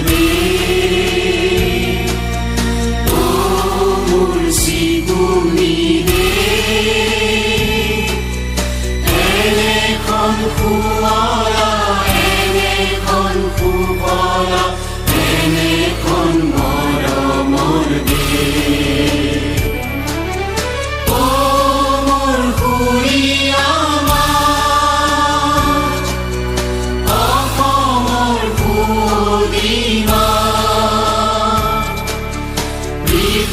দে ও মুৰ্শিদুনি ৰে এনেখন খুৱালা এনেখন খুৱালা এনেখন মৰমৰ দে ও মোৰ খুৰীয়া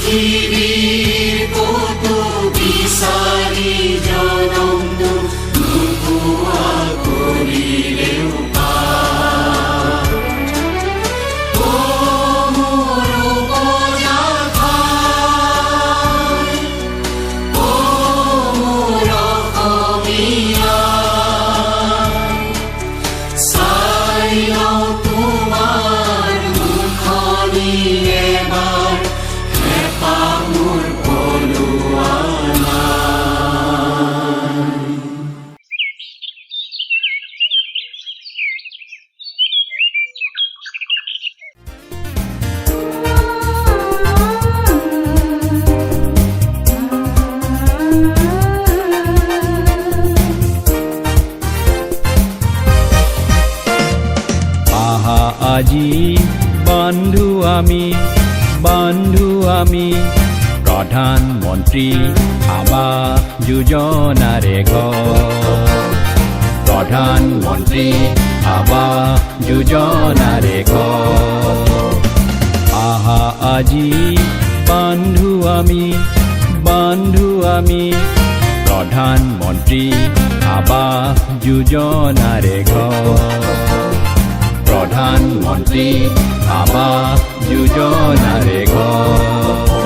পৃথিৱীৰ ক'তো বিচাৰি জনমটো নোপোৱা কৰিলেও পাৰ ও মোৰ উপজা ঠাই ও মোৰ অসমীয়া চাই লওঁ তোমাৰ মুখনি এবাৰ মোৰ পলোৱা আহা আজি বন্ধু আমি প্ৰধানমন্ত্ৰী আৱাস যোজনাৰে ঘৰ প্ৰধানমন্ত্ৰী আৱাস যোজনাৰে ঘৰ আহা আজি বন্ধু আমি প্ৰধানমন্ত্ৰী আৱাস যোজনাৰে ঘৰ প্ৰধানমন্ত্ৰী আৱাস যোজনাৰে ঘৰ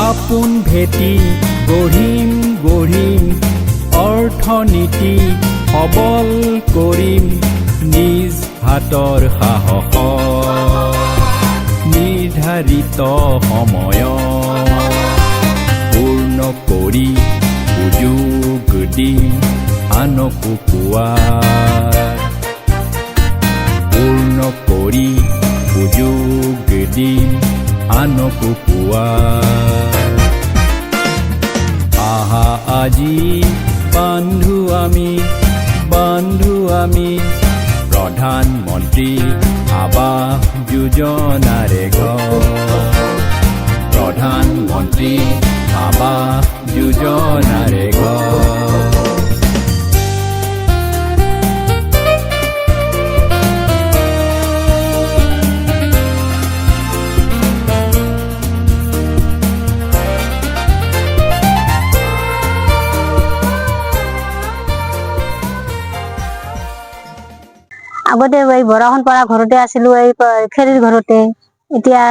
আপোন ভেটি গঢ়িম অৰ্থনীতি সবল কৰিম নিজ হাতৰ সাহস নিৰ্ধাৰিত সময়ত পূৰ্ণ কৰি সুযোগ দিম আনকো পোৱাৰ পূৰ্ণ কৰি সুযোগ দিম আনকো পোৱাৰ আহা আজি বন্ধু আমি প্ৰধানমন্ত্ৰী আৱাস যোজনাৰে ঘৰ প্ৰধানমন্ত্ৰী আৱাস যোজনাৰে ঘৰ আগতে এই বৰষুণ পৰা ঘৰতে আছিলো এই খেৰীৰ ঘৰতে এতিয়া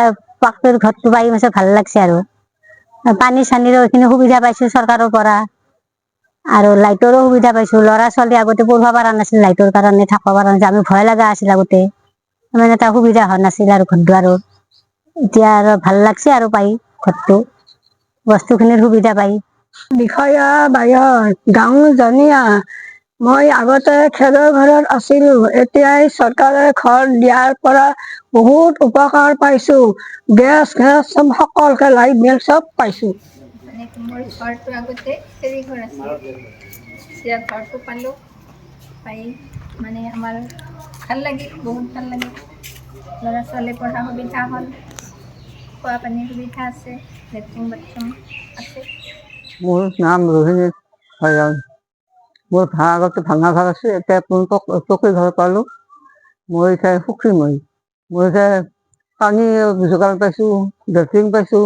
পাকটোৰ ঘৰটো পাই মাছে ভাল লাগছে আৰু পানী চানীৰো এইখিনি সুবিধা পাইছো চৰকাৰৰ পৰা আৰু লাইটৰো সুবিধা পাইছো ল'ৰা ছোৱালী আগতে পঢ়িব পৰা নাছিল লাইটৰ কাৰণে থাকিব পৰা নাছিল আমি ভয় লগা আছিল আগতে ইমান এটা সুবিধা হোৱা নাছিল আৰু ঘৰ দুৱাৰৰ এতিয়া আৰু ভাল লাগছে আৰু পাই ঘৰটো বস্তুখিনিৰ সুবিধা পাই বিষয়া বাহিৰ গাঁও জনীয়া মই আগতে খেৰৰ ঘৰত আছিলো এতিয়াই চৰকাৰে ঘৰ দিয়াৰ পৰা বহুত উপকাৰ পাইছো গেছ চব সকলোকে লাইট বিল চব পাইছো মোৰ ঘৰটো আগতে খেৰী ঘৰ আছিল এতিয়া ঘৰটো পালোঁ পাই মানে আমাৰ ভাল লাগিল বহুত ভাল লাগিল ল'ৰা ছোৱালী পঢ়া সুবিধা হ'ল খোৱা পানীৰ সুবিধা আছে লেট্ৰিন বাথৰুম আছে মোৰ নাম ৰোহিণী ভঁৰাল মোৰ আগতে ভাঙা ঘৰ আছে এতিয়া পকী ঘৰ পালোঁ মই এতিয়া সুখী মই এতিয়া পানী যোগাৰ পাইছোঁ লেট্ৰিন পাইছোঁ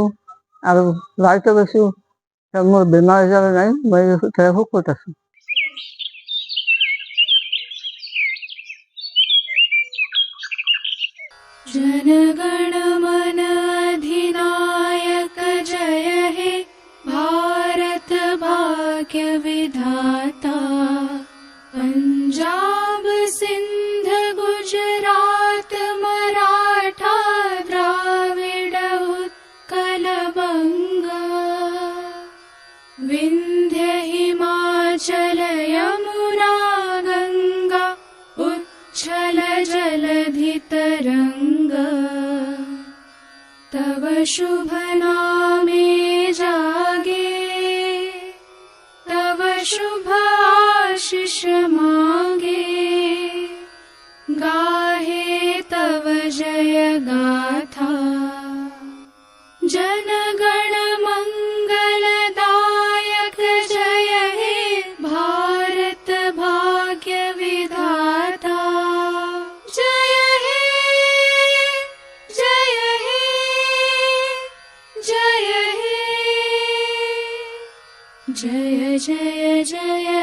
আৰু লাইটো পাইছোঁ মোৰ বেমাৰ আজাৰ নাই মই এতিয়া সুখত আছোঁ जनगण मन शुभ नामे जागे, तव शुभ आशीष मांगे, गाहे तव जय गाथा, जन गण मंगलदायक जय हे भारत भाग्य विधाता। जय हे जय हे जय हे, जय जय जय